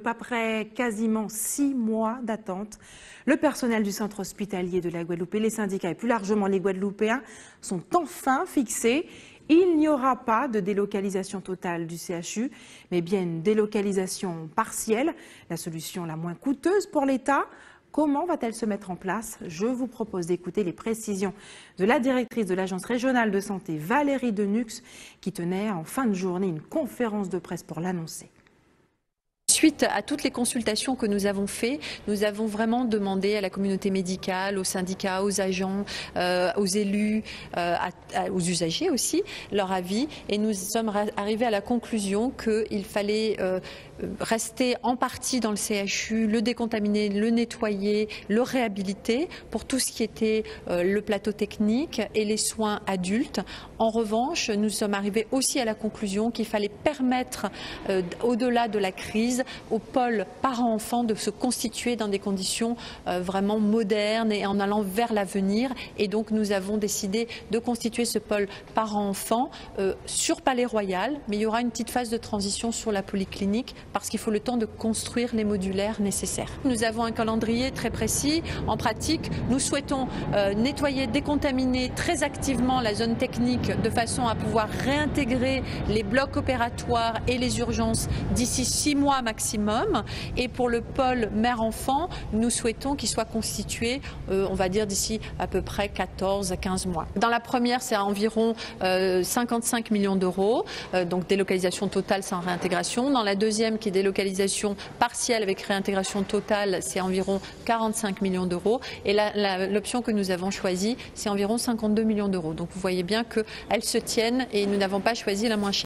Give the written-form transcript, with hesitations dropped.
Après quasiment 6 mois d'attente, le personnel du centre hospitalier de la Guadeloupe et les syndicats et plus largement les Guadeloupéens sont enfin fixés. Il n'y aura pas de délocalisation totale du CHU, mais bien une délocalisation partielle, la solution la moins coûteuse pour l'État. Comment va-t-elle se mettre en place? Je vous propose d'écouter les précisions de la directrice de l'Agence régionale de santé, Valérie Denux, qui tenait en fin de journée une conférence de presse pour l'annoncer. Suite à toutes les consultations que nous avons faites, nous avons vraiment demandé à la communauté médicale, aux syndicats, aux agents, aux élus, aux usagers aussi, leur avis. Et nous sommes arrivés à la conclusion qu'il fallait rester en partie dans le CHU, le décontaminer, le nettoyer, le réhabiliter pour tout ce qui était le plateau technique et les soins adultes. En revanche, nous sommes arrivés aussi à la conclusion qu'il fallait permettre, au-delà de la crise, au pôle parents-enfants de se constituer dans des conditions vraiment modernes et en allant vers l'avenir. Et donc nous avons décidé de constituer ce pôle parents-enfants sur Palais Royal, mais il y aura une petite phase de transition sur la polyclinique parce qu'il faut le temps de construire les modulaires nécessaires. Nous avons un calendrier très précis. En pratique, nous souhaitons nettoyer, décontaminer très activement la zone technique de façon à pouvoir réintégrer les blocs opératoires et les urgences d'ici 6 mois maximum. Et pour le pôle mère-enfant, nous souhaitons qu'il soit constitué, on va dire, d'ici à peu près 14 à 15 mois. Dans la première, c'est à environ 55 millions d'euros, donc délocalisation totale sans réintégration. Dans la deuxième, qui est délocalisation partielle avec réintégration totale, c'est environ 45 millions d'euros. Et l'option que nous avons choisie, c'est environ 52 millions d'euros. Donc vous voyez bien qu'elles se tiennent et nous n'avons pas choisi la moins chère.